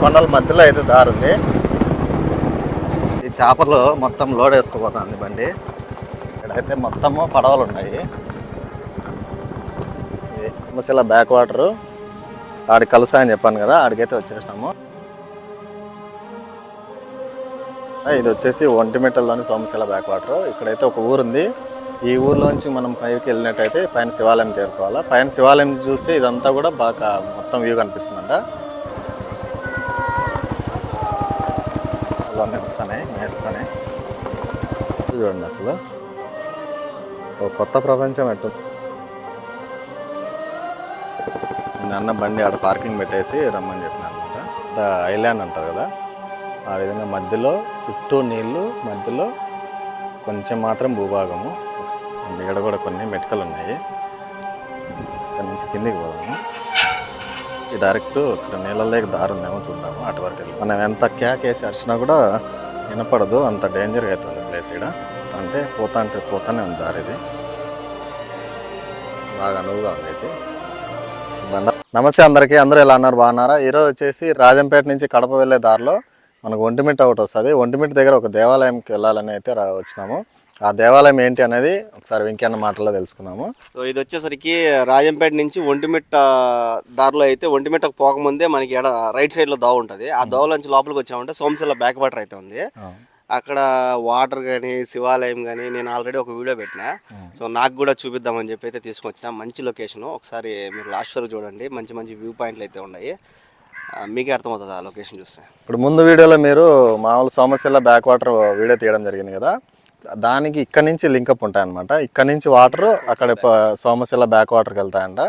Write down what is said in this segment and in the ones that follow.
కొండల మధ్యలో అయితే దారి ఉంది. ఈ చేపలు మొత్తం లోడ్ వేసుకోపోతుంది బండి. ఇక్కడైతే మొత్తము పడవలు ఉన్నాయి. ఇది సోమశిల బ్యాక్ వాటరు ఆడికి కలుసా అని చెప్పాను కదా, ఆడికైతే వచ్చేసినాము. ఇది వచ్చేసి ఒంటిమిట్టలోని సోమశిల బ్యాక్ వాటర్. ఇక్కడైతే ఒక ఊరుంది. ఈ ఊర్లోంచి మనం పైకి వెళ్ళినట్టయితే పైన శివాలయం చేరుకోవాలి. పైన శివాలయం చూసి ఇదంతా కూడా బాగా మొత్తం వ్యూ కనిపిస్తుందంట. అలానే వచ్చానే వేసుకొని చూడండి, అసలు ఒక కొత్త ప్రపంచం ఎట్టు. అన్న బండి ఆడ పార్కింగ్ పెట్టేసి రమ్మని చెప్పిన అనమాట. ఐలాండ్ అంటారు కదా, ఆ విధంగా మధ్యలో చుట్టూ నీళ్ళు, మధ్యలో కొంచెం మాత్రం భూభాగము. ఇక్కడ కూడా కొన్ని మెటకలు ఉన్నాయి. ఇక్కడ నుంచి కిందికి పోదాము. ఈ డైరెక్ట్ ఇక్కడ నీళ్ళలోకి దారి ఉందేమో చూద్దాము. అటు వరకు వెళ్ళి మనం ఎంత కేసి అరిచినా కూడా వినపడదు, అంత డేంజర్గా అవుతుంది ప్లేస్. ఇక్కడ అంటే పోతానే ఉంది దారి. ఇది బాగా అనువుగా ఉంది అయితే బండ. నమస్తే అందరికీ, అందరూ ఎలా అన్నారు, బాగున్నారా? ఈరోజు వచ్చేసి రాజంపేట నుంచి కడప వెళ్ళే దారిలో మనకు ఒంటిమిట్ట ఒకటి వస్తుంది. ఒంటిమిట్ట దగ్గర ఒక దేవాలయంకి వెళ్ళాలని అయితే వచ్చినాము. ఆ దేవాలయం ఏంటి అనేది ఒకసారి వెంకన్న మాటల్లో తెలుసుకున్నాము. సో ఇది వచ్చేసరికి రాజంపేట నుంచి ఒంటిమిట్ట దారిలో అయితే, ఒంటిమిట్టకు పోకముందే మనకి రైట్ సైడ్లో దోవ ఉంటుంది. ఆ దోవ నుంచి లోపలికి వచ్చామంటే సోమశిల బ్యాక్ వాటర్ అయితే ఉంది. అక్కడ వాటర్ కానీ శివాలయం కానీ నేను ఆల్రెడీ ఒక వీడియో పెట్టినా. సో నాకు కూడా చూపిద్దామని చెప్పి అయితే తీసుకొచ్చిన. మంచి లొకేషన్, ఒకసారి మీరు లాస్ట్ వరకు చూడండి. మంచి మంచి వ్యూ పాయింట్లు అయితే ఉన్నాయి, మీకే అర్థమవుతుంది ఆ లొకేషన్ చూస్తే. ఇప్పుడు ముందు వీడియోలో మీరు మామూలు సోమశిల బ్యాక్ వాటర్ వీడియో తీయడం జరిగింది కదా, దానికి ఇక్కడ నుంచి లింకప్ ఉంటాయన్నమాట. ఇక్కడ నుంచి వాటర్ అక్కడ సోమశిల బ్యాక్ వాటర్కి వెళ్తాయంట.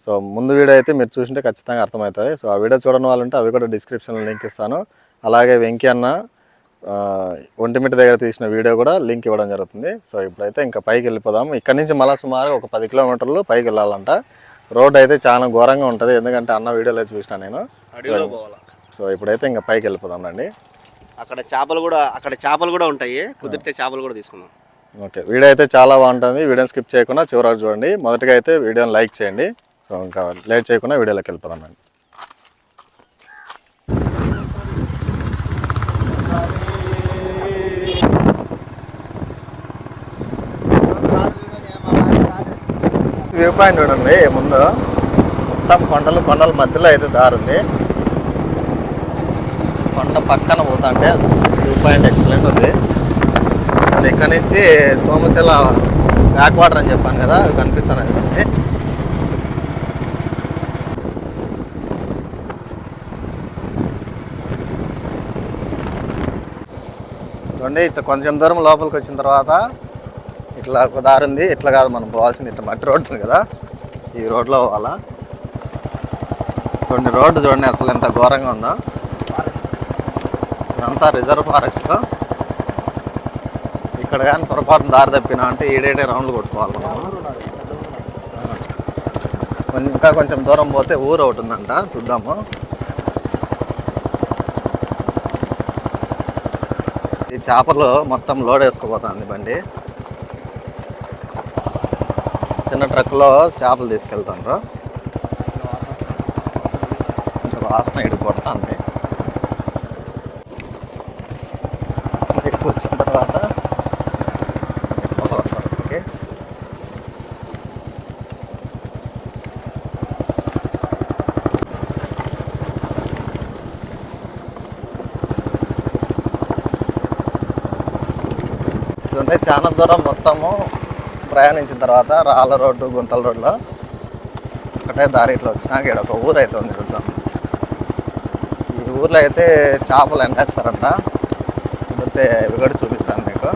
సో ముందు వీడియో అయితే మీరు చూసింటే ఖచ్చితంగా అర్థమవుతుంది. సో ఆ వీడియో చూడని వాళ్ళు ఉంటే అవి కూడా డిస్క్రిప్షన్లో లింక్ ఇస్తాను. అలాగే వెంకీ అన్న ఒంటిమిట్ట దగ్గర తీసిన వీడియో కూడా లింక్ ఇవ్వడం జరుగుతుంది. సో ఇప్పుడైతే ఇంకా పైకి వెళ్ళిపోదాము. ఇక్కడ నుంచి మళ్ళీ సుమారు ఒక 10 కిలోమీటర్లు పైకి వెళ్ళాలంట. రోడ్ అయితే చాలా ఘోరంగా ఉంటుంది, ఎందుకంటే అన్న వీడియోలో చూసినా నేను. సో ఇప్పుడైతే ఇంకా పైకి వెళ్ళిపోదాం రండి. అక్కడ చేపలు కూడా ఉంటాయి, కుదిరితే చేపలు కూడా తీసుకుందాం. ఓకే, వీడియో అయితే చాలా బాగుంటుంది. వీడియోని స్కిప్ చేయకుండా చివరికి చూడండి. మొదటిగా అయితే వీడియోని లైక్ చేయండి. సో ఇంకా లేట్ చేయకుండా వీడియోలోకి వెళ్ళిపోదాం అండి. వ్యూ పాయింట్ చూడండి. ముందు మొత్తం కొండల మధ్యలో అయితే దారి ఉంది. కొండ పక్కన పోతా అంటే వ్యూ పాయింట్ ఎక్సలెంట్ ఉంది. ఇక్కడ నుంచి సోమశిల బ్యాక్ వాటర్ అని చెప్పాను కదా, అవి కనిపిస్తున్నాయి కదండి. చూడండి, ఇట్లా కొంచెం దూరం లోపలికి వచ్చిన తర్వాత ఇట్లా ఒక దారి ఉంది. ఇట్లా కాదు మనం పోవాల్సింది, ఇట్లా మట్టి రోడ్డు ఉంది కదా, ఈ రోడ్లో పోవాలా. చూడండి రోడ్డు చూడండి అసలు ఎంత ఘోరంగా ఉందో. ఇదంతా రిజర్వ్ ఫారెస్ట్. ఇక్కడ కానీ పొరపాటున దారి తప్పినా అంటే ఏడేడే రౌండ్లు కొట్టుకోవాలి మనం. ఇంకా కొంచెం దూరం పోతే ఊరు ఒకటి ఉందంట, చూద్దాము. ఈ చేపలు మొత్తం లోడ్ వేసుకోపోతుంది బండి. చిన్న ట్రక్లో చేపలు తీసుకెళ్తాను. ఇంకా వాసన ఇడిపోతుంది. వచ్చిన తర్వాత ఓకే, చూడండి చాలా దూరం మొత్తము ప్రయాణించిన తర్వాత రాళ్ళ రోడ్డు, గుంతల రోడ్లో ఒకటే దారి ఇట్లా వచ్చినాక ఇక్కడ ఒక ఊరు అయితే ఉంది, చూద్దాం. ఈ ఊర్లో అయితే చేపలు ఎండేస్తారంట. కుదిరితే ఇవి కూడా చూపిస్తాను మీకు.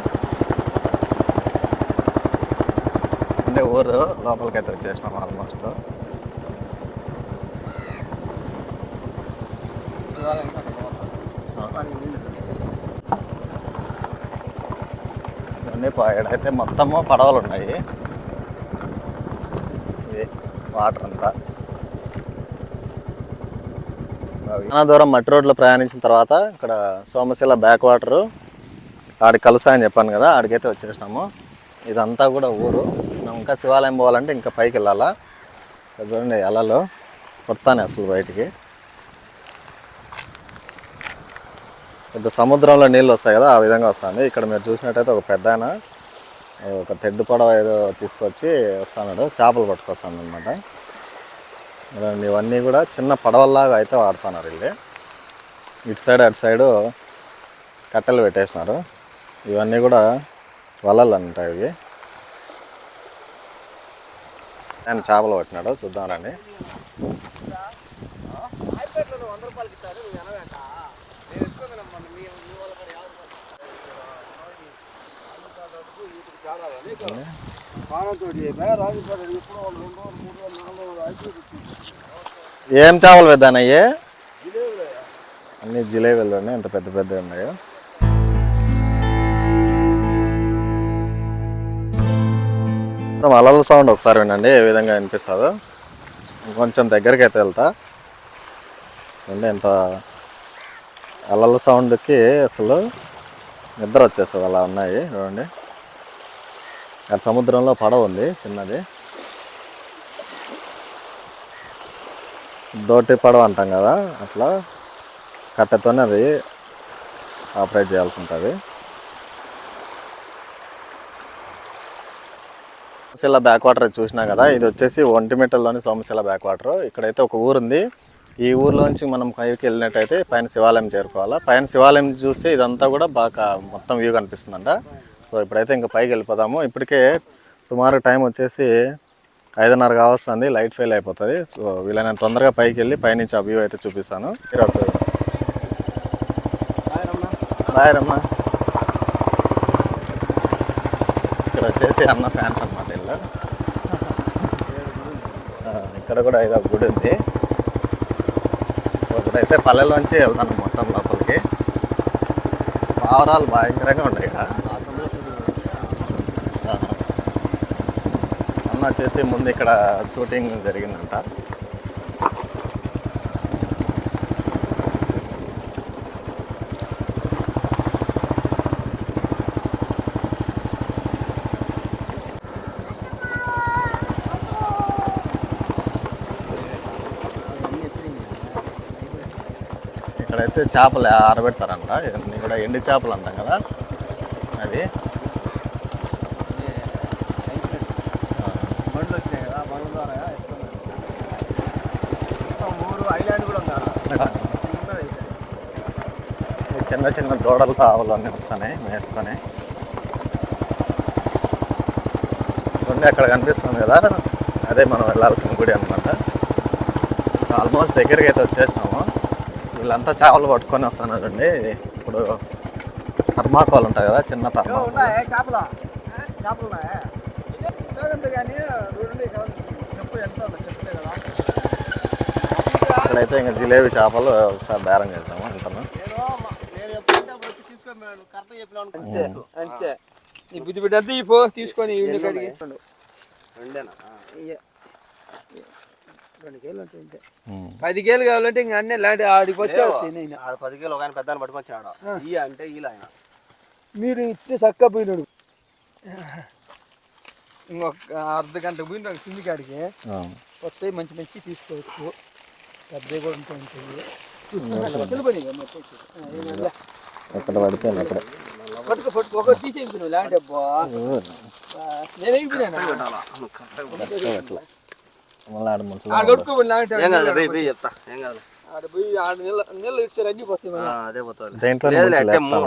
అంటే ఊరు లోపలికైతే వచ్చేసినాం ఆల్మోస్ట్. ఇక్కడైతే మొత్తము పడవలు ఉన్నాయి. ఇది వాటర్ అంతా. చాలా దూరం మట్టి రోడ్లో ప్రయాణించిన తర్వాత ఇక్కడ సోమశిల బ్యాక్ వాటరు ఆడికి కలుసా అని చెప్పాను కదా, ఆడికైతే వచ్చేసినాము. ఇదంతా కూడా ఊరు. మనం ఇంకా శివాలయం పోవాలంటే ఇంకా పైకి వెళ్ళాలా. చూడండి అలలో కొడతానే అసలు బయటికి. పెద్ద సముద్రంలో నీళ్ళు వస్తాయి కదా, ఆ విధంగా వస్తుంది. ఇక్కడ మీరు చూసినట్టయితే ఒక పెద్ద ఆయన ఒక తెడ్డు పడవ ఏదో తీసుకొచ్చి వస్తున్నాడు, చేపలు పట్టుకొస్తాను అనమాట. ఇవన్నీ కూడా చిన్న పడవల్లాగా అయితే వాడుతున్నారు వీళ్ళు. ఇటు సైడ్ అటు సైడు కట్టెలు పెట్టేసినారు. ఇవన్నీ కూడా వలలు అంటాయి ఇవి. ఆయన చేపలు పట్టినాడు, చూద్దాం రండి. ఏం చేపలు పెద్దనయ్యే? అన్ని జిలేబీలు ఉన్నాయి, ఎంత పెద్ద పెద్ద ఉన్నాయో. అలల సౌండ్ ఒకసారి వినండి, ఏ విధంగా వినిపిస్తుందో. కొంచెం దగ్గరికి అయితే వెళ్తా అంటే ఎంత అలల సౌండ్కి అసలు నిద్ర వచ్చేస్తుంది, అలా ఉన్నాయి చూడండి. అక్కడ సముద్రంలో పడవ ఉంది చిన్నది, దోటి పడవ అంటాం కదా, అట్లా కట్టెతోనే అది ఆపరేట్ చేయాల్సి ఉంటుంది. సోమశిల బ్యాక్ వాటర్ చూసినా కదా, ఇది వచ్చేసి ఒంటిమిట్టలోని సోమశిల బ్యాక్ వాటర్. ఇక్కడైతే ఒక ఊరు ఉంది. ఈ ఊర్లోంచి మనం పైకి వెళ్ళినట్టయితే పైన శివాలయం చేరుకోవాలా. పైన శివాలయం చూస్తే ఇదంతా కూడా బాగా మొత్తం వ్యూ కనిపిస్తుందంట. సో ఇప్పుడైతే ఇంకా పైకి వెళ్ళిపోదాము. ఇప్పటికే సుమారు టైం వచ్చేసి 5:30 కావస్తుంది, లైట్ ఫెయిల్ అయిపోతుంది. సో వీళ్ళని తొందరగా పైకి వెళ్ళి పైనుంచి ఆ వ్యూ అయితే చూపిస్తాను. బాయ్ రమ్మా. ఇక్కడ వచ్చేసి అన్న ఫ్యాన్స్ అనమాట వీళ్ళు. ఇక్కడ కూడా ఏదో గుడి ఉంది. సో ఇప్పుడైతే పల్లెల్లోంచి వెళ్తాను మొత్తం లోపలికి. పావురాలు భయంకరంగా ఉన్నాయి ఇక్కడ. అన్న వచ్చేసి ముందు ఇక్కడ షూటింగ్ జరిగిందంట. ఇక్కడైతే చేపలు ఆరబెడతారంట, ఇవన్నీ కూడా ఎండి చేపలు అంటాం కదా అది. చిన్న చిన్న దూడలు ఆవులు అన్నీ వచ్చాయి వేసుకొని. చూడండి అక్కడ కనిపిస్తుంది కదా, అదే మనం వెళ్ళాల్సిన గుడి అనమాట. ఆల్మోస్ట్ దగ్గరికి అయితే వచ్చేసినాము. వీళ్ళంతా చేపలు పట్టుకొని వస్తున్నారండి. ఇప్పుడు థర్మాకోల్ ఉంటాయి కదా, చిన్న థర్మాకోల్. ఇక్కడైతే ఇంకా జిలేబీ చేపలు ఒకసారి బేరం చేసాము అంతను. అంతే నీ బుద్ధి బిడ్డ అంతా ఇపో తీసుకొని 2 కేలు అంటే 10 కేలు కావాలంటే ఇంకా అన్నీ లాంటి ఆడిపోతే 10 కేలు ఒక ఆయన పెద్ద పట్టుకొచ్చాడు. అంటే ఆయన మీరు ఇస్తే చక్క పోయినాడు. ఇంకొక అర్ధ గంట పోయిన కింది కాడికి వచ్చాయి, మంచి మంచి తీసుకోవచ్చు. పెద్ద కూడా ఉంటాయి. ఎక్కడ పడిపోయింది అక్కడ పట్టుకో పట్టుకో ఒకటి తీసేయించు లాంటి. అబ్బా నేను నీళ్ళు ఇస్తారు అన్ని పోతాయి.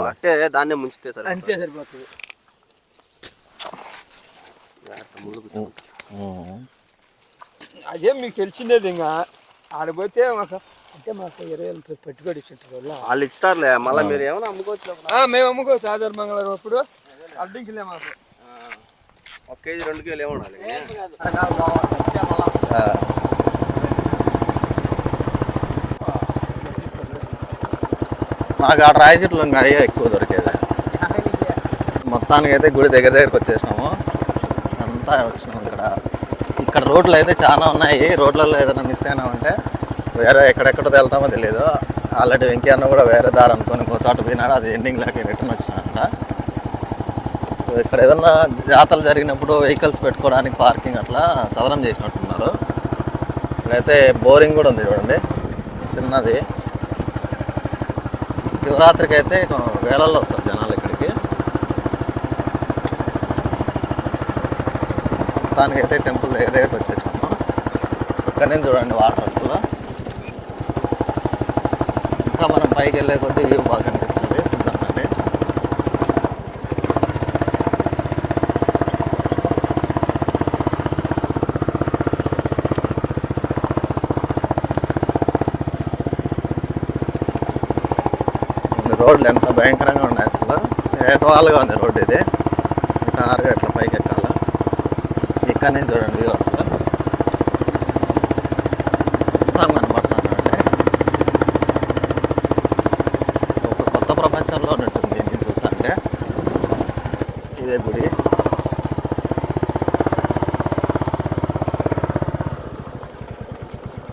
అంటే దాన్నే ముంచితే సరే, అంతే సరిపోతుంది. అదేం మీకు తెలిసిందేది. ఇంకా ఆడిపోతే మాకు అంటే మాకు 20 ఏళ్ళు పెట్టుబడి ఇచ్చింటారు వాళ్ళు ఇస్తారులే. మళ్ళీ మీరు ఏమైనా అమ్ముకోవచ్చు. మేము అమ్ముకోవచ్చు. ఆధార్ మంగళవారం అప్పుడు అడ్డంకిలే మాకు 1 కేజీ 2 కేజీలు ఏమన్నా. మాకు ఆ రాయి చెట్లు ఇంకా అయ్యే ఎక్కువ దొరికేది. మొత్తానికి అయితే గుడి దగ్గరికి వచ్చేసినాము. అంతా వచ్చినాము. ఇక్కడ రోడ్లు అయితే చాలా ఉన్నాయి. రోడ్లలో ఏదైనా మిస్ అయినామంటే వేరే ఎక్కడెక్కడో వెళ్తామో తెలియదు. ఆల్రెడీ వెంకీ అన్న కూడా వేరే దారి అనుకొని ఇంకో చోట పోయినాడు, అది ఎండింగ్లోకి రిటర్న్ వచ్చినాడంట. ఇక్కడ ఏదన్నా జాతరలు జరిగినప్పుడు వెహికల్స్ పెట్టుకోవడానికి పార్కింగ్ అట్లా సదరం చేసినట్టున్నారు. ఇక్కడైతే బోరింగ్ కూడా ఉంది చూడండి, చిన్నది. శివరాత్రికి అయితే వేలల్లో వస్తారు జనాలు ఇక్కడికి. మొత్తానికైతే టెంపుల్ దగ్గరికి వచ్చేసాము. ఇక్కడ నుంచి చూడండి వాటర్ అసలు. ఇంకా మనం పైకి వెళ్ళే కొద్దీ వ్యూ బాగా కనిపిస్తుంది. చూద్దామండి. రోడ్లు ఎంత భయంకరంగా ఉన్నాయి అసలు. ఏటవాలుగా ఉంది రోడ్డు ఇది. నారుగా ఇట్లా పైకి ఎక్కాలి. ఇక్కడ నుంచి చూడండి వ్యూ అసలు కనబడుతుందండి. ఒక కొత్త ప్రపంచంలో ఉన్నట్టుంది దీన్ని చూసా అంటే. ఇదే గుడి.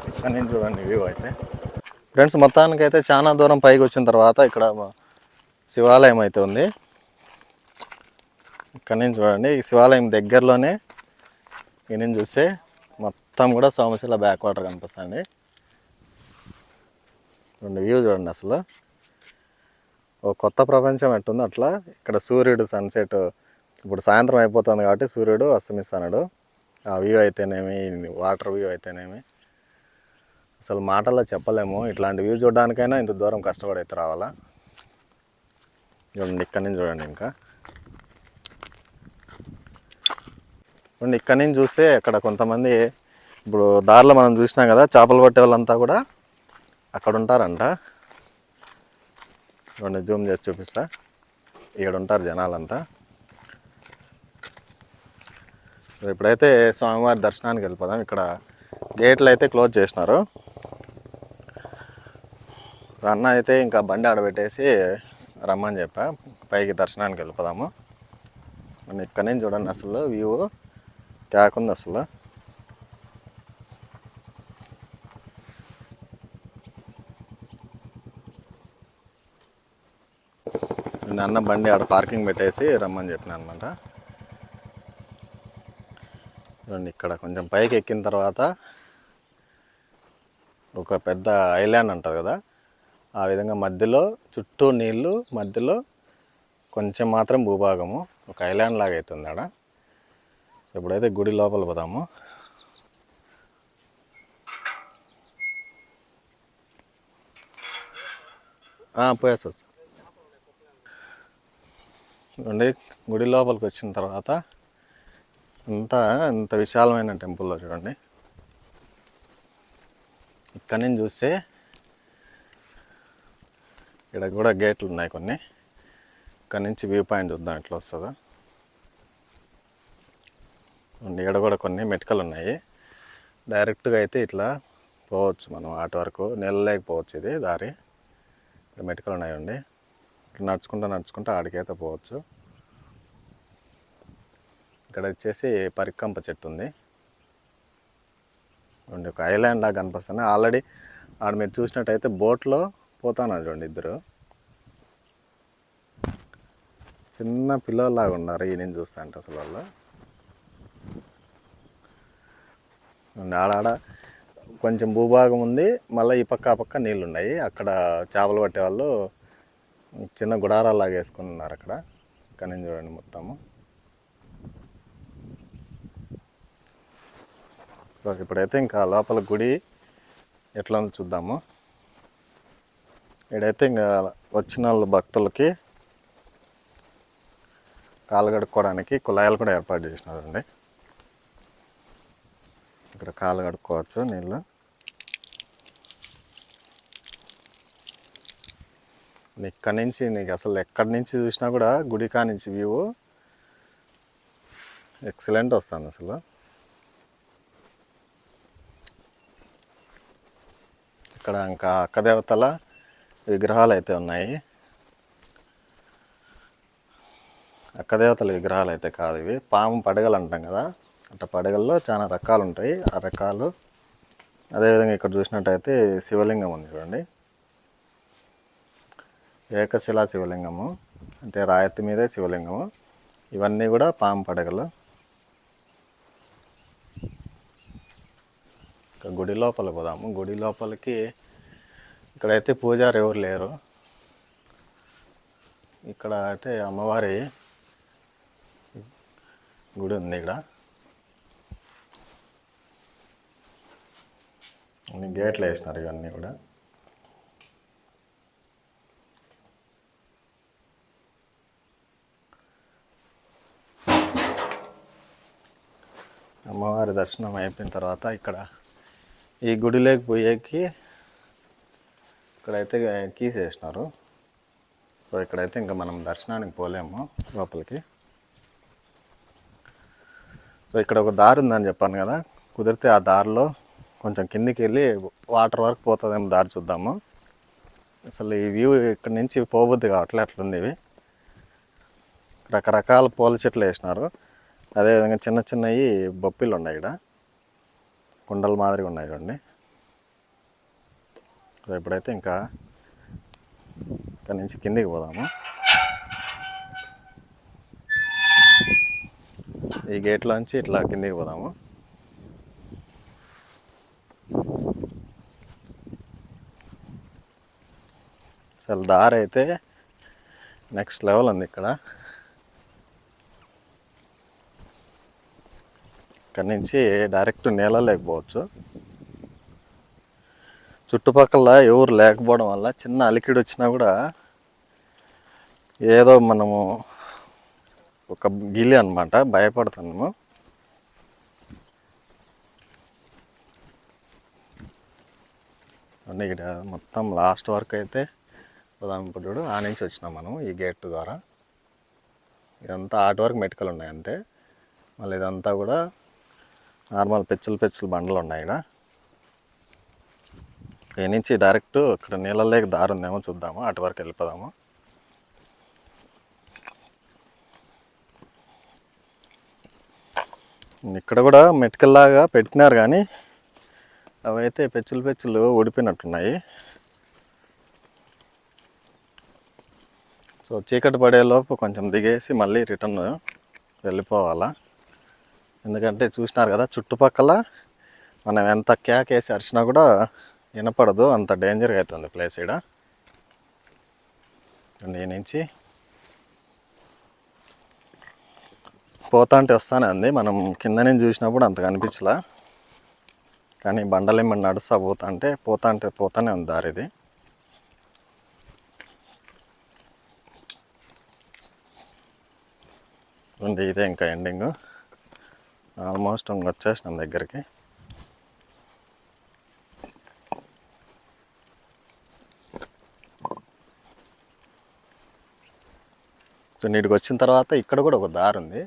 ఇక్కడ నుంచి చూడండి వ్యూ అయితే. ఫ్రెండ్స్ మొత్తానికి అయితే చాలా దూరం పైకి వచ్చిన తర్వాత ఇక్కడ శివాలయం అయితే ఉంది. ఇక్కడ నుంచి చూడండి ఈ శివాలయం దగ్గరలోనే ఈ నుంచి చూస్తే మొత్తం కూడా సోమశిల బ్యాక్ వాటర్ కనిపిస్తుంది. రెండు వ్యూ చూడండి అసలు. ఓ కొత్త ప్రపంచం ఎట్టుందో అట్లా. ఇక్కడ సూర్యుడు సన్సెట్ ఇప్పుడు సాయంత్రం అయిపోతుంది కాబట్టి సూర్యుడు అస్తమిస్తున్నాడు. ఆ వ్యూ అయితేనేమి, వాటర్ వ్యూ అయితేనేమి అసలు మాటల్లో చెప్పలేము. ఇట్లాంటి వ్యూ చూడడానికైనా ఇంత దూరం కష్టపడి అయితే రావాలా. చూడండి ఇక్కడి నుంచి చూడండి. ఇంకా చూడండి ఇక్కడి నుంచి చూస్తే అక్కడ కొంతమంది ఇప్పుడు దారిలో మనం చూసినాం కదా చేపలు పట్టే వాళ్ళంతా కూడా అక్కడ ఉంటారంట. చూడండి జూమ్ చేసి చూపిస్తా. ఇక్కడ ఉంటారు జనాలంతా. ఇప్పుడైతే స్వామివారి దర్శనానికి వెళ్ళిపోదాం. ఇక్కడ గేట్లు అయితే క్లోజ్ చేసినారు. అన్న అయితే ఇంకా బండి ఆడబెట్టేసి రమ్మని చెప్పా. పైకి దర్శనానికి వెళ్ళిపోదాము. ఇక్కడ నుంచి చూడండి అసలు వ్యూ క్యాకుంది అసలు. అన్న బండి ఆడ పార్కింగ్ పెట్టేసి రమ్మని చెప్పిన అనమాట. చూడండి ఇక్కడ కొంచెం పైకి ఎక్కిన తర్వాత ఒక పెద్ద ఐలాండ్ ఉంటుంది కదా, ఆ విధంగా మధ్యలో చుట్టూ నీళ్ళు, మధ్యలో కొంచెం మాత్రం భూభాగము, ఒక ఐలాండ్ లాగా అవుతుంది ఆడ. ఇప్పుడైతే గుడి లోపల పోదాము. పోయేస్తా చూడండి. గుడి లోపలికి వచ్చిన తర్వాత ఇంత విశాలమైన టెంపుల్లో చూడండి. ఇక్కడి నుంచి చూస్తే ఇక్కడ కూడా గేట్లు ఉన్నాయి కొన్ని. ఇక్కడ నుంచి వ్యూ పాయింట్ చూద్దాం ఎట్లా వస్తుందో. ఇక్కడ కూడా కొన్ని మెటికలు ఉన్నాయి. డైరెక్ట్గా అయితే ఇట్లా పోవచ్చు మనం అటు వరకు. నెలలేకపోవచ్చు ఇది దారి. ఇక్కడ మెటికలు ఉన్నాయండి. ఇట్లా నడుచుకుంటూ ఆడికైతే పోవచ్చు. ఇక్కడ వచ్చేసి పరికంప చెట్టు ఉంది. ఒక ఐలాండ్ లాగా కనిపిస్తుంది. ఆల్రెడీ ఆడ మీరు చూసినట్టయితే బోట్లో పోతాను చూడండి ఇద్దరు. చిన్న పిల్లల్లాగా ఉన్నారు ఈ నేను చూస్తా అంటే అసలు వాళ్ళు. ఆడాడ కొంచెం భూభాగం ఉంది, మళ్ళీ ఈ పక్క ఆ పక్క నీళ్ళు ఉన్నాయి. అక్కడ చేపలు పట్టే వాళ్ళు చిన్న గుడారాలాగా వేసుకుని ఉన్నారు అక్కడ. ఇక్కడ నుంచి చూడండి మొత్తము. ఇప్పుడైతే ఇంకా లోపల గుడి ఎట్లా ఉందో చూద్దాము. ఇక్కడైతే ఇంకా వచ్చిన వాళ్ళు భక్తులకి కాలు కడుక్కోవడానికి కుళాయిలు కూడా ఏర్పాటు చేసినారండి. ఇక్కడ కాలు కడుక్కోవచ్చు నీళ్ళు. ఇక్కడ నుంచి నీకు అసలు ఎక్కడి నుంచి చూసినా కూడా గుడి కానించి వ్యూ ఎక్సలెంట్ వస్తుంది అసలు. ఇక్కడ ఇంకా అక్కదేవతల విగ్రహాలు అయితే ఉన్నాయి. అక్కదేవతల విగ్రహాలు అయితే కాదు ఇవి, పాము పడగలు అంటాం కదా, అట్లా పడగల్లో చాలా రకాలు ఉంటాయి. ఆ రకాలు అదేవిధంగా ఇక్కడ చూసినట్టయితే శివలింగం ఉంది చూడండి. ఏకశిలా శివలింగము, అంటే రాయత్తి మీదే శివలింగము. ఇవన్నీ కూడా పాము పడగలు. ఇక గుడి లోపలికి పోదాము. గుడి లోపలికి ఇక్కడైతే పూజారి ఎవరు లేరు. ఇక్కడ అయితే అమ్మవారి గుడి ఉంది. ఇక్కడ అన్ని గేట్లు వేసినారు ఇవన్నీ కూడా. అమ్మవారి దర్శనం అయిపోయిన తర్వాత ఇక్కడ ఈ గుడిలోకి పోయేకి ఇక్కడైతే కీస్ వేసినారు. సో ఇక్కడైతే ఇంకా మనం దర్శనానికి పోలేము లోపలికి. సో ఇక్కడ ఒక దారి ఉందని చెప్పాను కదా, కుదిరితే ఆ దారిలో కొంచెం కిందికి వెళ్ళి వాటర్ వరకు పోతుందేమో దారి చూద్దాము. అసలు ఈ వ్యూ ఇక్కడ నుంచి పోబుద్ది కావట్లే, అట్లుంది. ఇవి రకరకాల పూల చెట్లు వేసినారు. అదేవిధంగా చిన్న చిన్నవి బొప్పిలు ఉన్నాయి. ఇక్కడ కుండల మాదిరిగా ఉన్నాయి చూడండి. సో ఇప్పుడైతే ఇంకా ఇక్కడ నుంచి కిందికి పోదాము. ఈ గేట్లోంచి ఇట్లా కిందికి పోదాము. అసలు దారి అయితే నెక్స్ట్ లెవెల్ ఉంది. ఇక్కడ నుంచి డైరెక్ట్ నీళ్ళలోకి పోవచ్చు. చుట్టుపక్కల ఎవరు లేకపోవడం వల్ల చిన్న అలికిడి వచ్చినా కూడా ఏదో మనము ఒక గిలి అనమాట, భయపడుతున్నాము. అంటే ఇక్కడ మొత్తం లాస్ట్ వరకు అయితే ఉదాహరణ ఆ నుంచి వచ్చినాం మనం ఈ గేట్ ద్వారా. ఇదంతా ఆటి వరకు మెటికలు ఉన్నాయి అంతే. మళ్ళీ ఇదంతా కూడా నార్మల్ పెచ్చులు బండలు ఉన్నాయి. ఇక్కడ ఈ నుంచి డైరెక్ట్ ఇక్కడ నీళ్ళలోకి దారి ఉందేమో చూద్దాము, అటు వరకు వెళ్ళిపోదాము. ఇక్కడ కూడా మెటికల్లాగా పెట్టినారు కానీ అవైతే పెచ్చులు ఊడిపోయినట్టున్నాయి. సో చీకటి పడేలోపు కొంచెం దిగేసి మళ్ళీ రిటర్న్ వెళ్ళిపోవాలా. ఎందుకంటే చూసినారు కదా చుట్టుపక్కల మనం ఎంత కేకేసి అరిచినా కూడా వినపడదు, అంత డేంజర్గా అవుతుంది ప్లేస్. ఇక్కడ ఈ నుంచి పోతా అంటే వస్తానే ఉంది. మనం కింద నుంచి చూసినప్పుడు అంత కనిపించలా, కానీ బండలేమని నడుస్తా పోతానే ఉంది దారి. ఇది ఇదే ఇంకా ఎండింగ్. ఆల్మోస్ట్ వచ్చేసినాం దగ్గరికి. సో నీటికి వచ్చిన తర్వాత ఇక్కడ కూడా ఒక దారి ఉంది,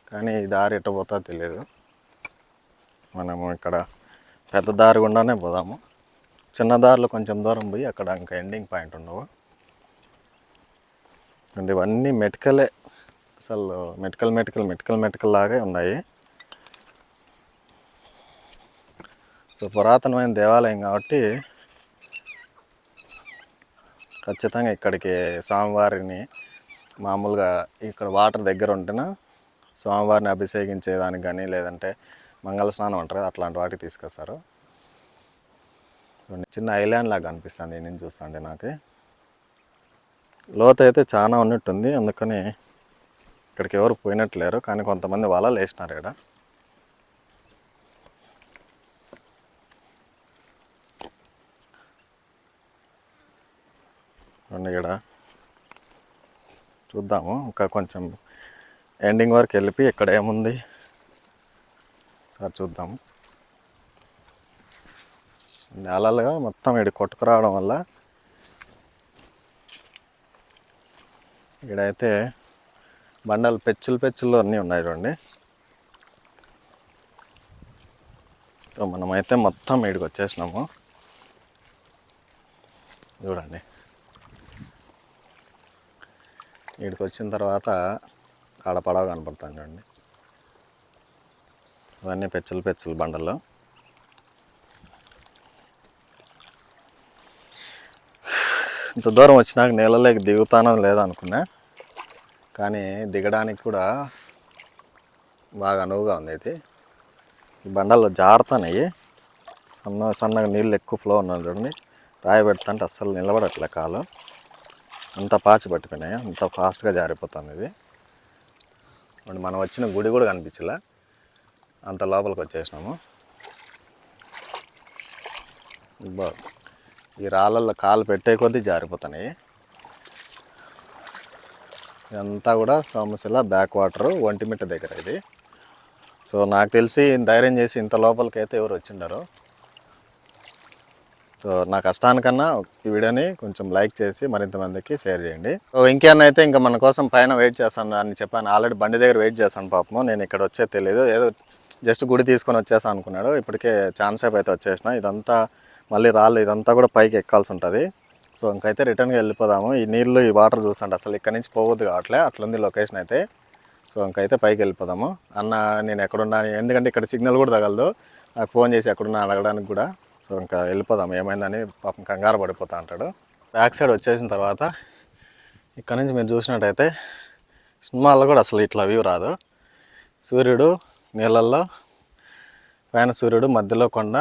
కానీ ఈ దారి ఎట్ట పోతా తెలియదు. మనము ఇక్కడ పెద్ద దారి గుండానే పోదాము. చిన్న దారిలో కొంచెం దూరం పోయి అక్కడ ఇంకా ఎండింగ్ పాయింట్ ఉండవు. అండ్ ఇవన్నీ మెటికలే, అసలు మెటికల్ లాగే ఉన్నాయి. సో పురాతనమైన దేవాలయం కాబట్టి ఖచ్చితంగా ఇక్కడికి స్వామివారిని మామూలుగా ఇక్కడ వాటర్ దగ్గర ఉంటేనే స్వామివారిని అభిషేకించేదానికి కానీ, లేదంటే మంగళ స్నానం అంటారు కదా, అట్లాంటి వాటికి తీసుకొస్తారు. చిన్న ఐలాండ్ లాగా అనిపిస్తుంది నేను చూస్తుంటే. నాకు లోతు అయితే చాలా ఉన్నట్టుంది, అందుకని ఇక్కడికి ఎవరు పోయినట్లేరు. కానీ కొంతమంది వలలు వేసినారు ఇక్కడ. ఇక్కడ చూద్దాము, ఇంకా కొంచెం ఎండింగ్ వరకు వెళ్ళిపోయి ఇక్కడ ఏముంది సార్ చూద్దాము. నేలలుగా మొత్తం ఇక్కడ కొట్టుకురావడం వల్ల ఇక్కడైతే బండలు పెచ్చులు అన్నీ ఉన్నాయి చూడండి. సో మనమైతే మొత్తం ఇక్కడికి వచ్చేసినాము చూడండి. ఇక్కడికి వచ్చిన తర్వాత ఆడ పడవ కనపడుతుంది చూడండి. ఇవన్నీ పెచ్చులు బండలు. ఇంత దూరం వచ్చినాక నీళ్ళలోకి దిగుతానో లేదనుకున్నా, కానీ దిగడానికి కూడా బాగా అనువుగా ఉంది. ఇది ఈ బండల్లో జారుతున్నాయి, సన్నగా నీళ్ళు ఎక్కువ ఫ్లో ఉన్నాయి చూడండి. రాయి పెడతాంటే అస్సలు నిలబడట్లే కాలు. అంత పాచి పట్టిపోయినాయి, అంత ఫాస్ట్గా జారిపోతుంది ఇది. మనం వచ్చిన గుడి కూడా కనిపించలే, అంత లోపలికి వచ్చేసినాము. ఈ రాళ్ళల్లో కాలు పెట్టే కొద్దీ జారిపోతున్నాయి. ఇదంతా కూడా సోమశిల బ్యాక్ వాటర్ ఒంటిమిట్ట దగ్గర ఇది. సో నాకు తెలిసి ధైర్యం చేసి ఇంత లోపలికి అయితే ఎవరు వచ్చిండారు. సో నా కష్టానికన్నా ఈ వీడియోని కొంచెం లైక్ చేసి మరింత మందికి షేర్ చేయండి. సో ఇంకేమైనా అయితే ఇంకా మన కోసం పైన వెయిట్ చేస్తాను అని చెప్పాను. ఆల్రెడీ బండి దగ్గర వెయిట్ చేశాను పాపము. నేను ఇక్కడ వచ్చే తెలియదు, ఏదో జస్ట్ గుడి తీసుకొని వచ్చేసాను అనుకున్నాడు. ఇప్పటికే ఛాన్స్ సేపు అయితే వచ్చేసిన. ఇదంతా మళ్ళీ రాళ్ళు ఇదంతా కూడా పైకి ఎక్కాల్సి ఉంటుంది. సో ఇంకైతే రిటర్న్గా వెళ్ళిపోదాము. ఈ నీళ్ళు ఈ వాటర్ చూస్తుంటే అసలు ఇక్కడ నుంచి పోవద్దు కావట్లే, అట్లుంది లొకేషన్ అయితే. సో ఇంకైతే పైకి వెళ్ళిపోదాము. అన్న నేను ఎక్కడున్నా, ఎందుకంటే ఇక్కడ సిగ్నల్ కూడా తగలదు, నాకు ఫోన్ చేసి ఎక్కడున్నా అడగడానికి కూడా. సో ఇంకా వెళ్ళిపోదాము, ఏమైందని పాపం కంగారు పడిపోతా అంటాడు. బ్యాక్ సైడ్ వచ్చేసిన తర్వాత ఇక్కడ నుంచి మీరు చూసినట్టయితే సినిమాల్లో కూడా అసలు ఇట్లా వ్యూ రాదు. సూర్యుడు నీళ్ళల్లో, పైన సూర్యుడు, మధ్యలో కొండ,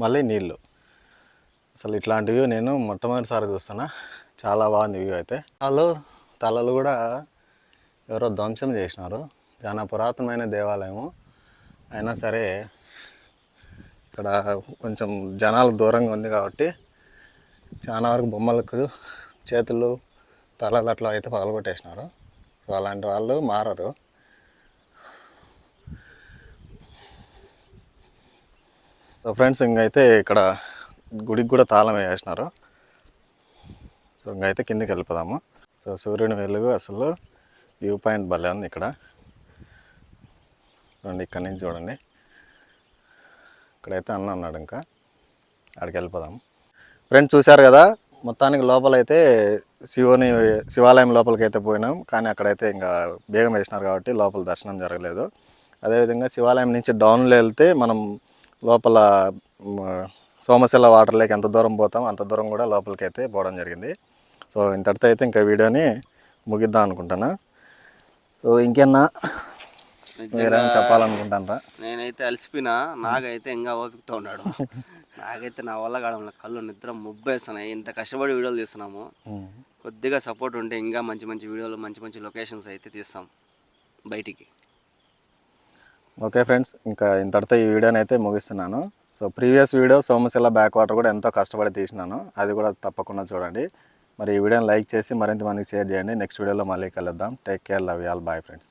మళ్ళీ నీళ్ళు. అసలు ఇట్లాంటి వ్యూ నేను మొట్టమొదటిసారి చూస్తున్నా. చాలా బాగుంది వ్యూ అయితే. వాళ్ళు తలలు కూడా ఎవరో ధ్వంసం చేసినారు. చాలా పురాతనమైన దేవాలయము అయినా సరే ఇక్కడ కొంచెం జనాలు దూరంగా ఉంది కాబట్టి చాలా వరకు బొమ్మలకు చేతులు, తలలు అట్లా అయితే పగలగొట్టేసినారు. సో అలాంటి వాళ్ళు మారరు. సో ఫ్రెండ్స్ ఇంకైతే ఇక్కడ గుడికి కూడా తాళం వేసినారు. సో ఇంకైతే కిందికి వెళ్ళిపోదాము. సో సూర్యుని వెలుగు అసలు వ్యూ పాయింట్ భలే ఉంది ఇక్కడ. చూడండి ఇక్కడ నుంచి చూడండి, ఇక్కడైతే అన్న ఉన్నాడు, ఇంకా అక్కడికి వెళ్ళిపోదాము. ఫ్రెండ్స్ చూశారు కదా, మొత్తానికి లోపలైతే శివాలయం లోపలికి అయితే పోయినాం. కానీ అక్కడైతే ఇంకా బేగం వేసినారు కాబట్టి లోపల దర్శనం జరగలేదు. అదేవిధంగా శివాలయం నుంచి డౌన్లో వెళ్తే మనం లోపల సోమశిల వాటర్ లేక్ ఎంత దూరం పోతాం అంత దూరం కూడా లోపలికి అయితే పోవడం జరిగింది. సో ఇంతటితో అయితే ఇంకా వీడియోని ముగిద్దాం అనుకుంటాను. సో ఇంకేనా మీరేమైనా చెప్పాలనుకుంటానరా? నేనైతే అలసిపోయినా, నాకైతే ఇంకా ఓపికతో ఉన్నాడు. నాకైతే నా వల్ల కావడం కళ్ళు నిద్ర ముబ్బేస్తున్నాయి. ఇంత కష్టపడి వీడియోలు తీస్తున్నాము, కొద్దిగా సపోర్ట్ ఉంటే ఇంకా మంచి మంచి వీడియోలు, మంచి మంచి లొకేషన్స్ అయితే తీస్తాం బయటికి. ఓకే ఫ్రెండ్స్, ఇంకా ఇంతటితో ఈ వీడియోని అయితే ముగిస్తున్నాను. So previous video Somasila back water కూడా ఎంతో కష్టపడి తీసినాను, అది కూడా తప్పకుండా చూడండి. మరి ఈ వీడియోని లైక్ చేసి మరింత మందికి షేర్ చేయండి. నెక్స్ట్ వీడియోలో మళ్ళీ కలుద్దాం. Take care, love you all, bye friends.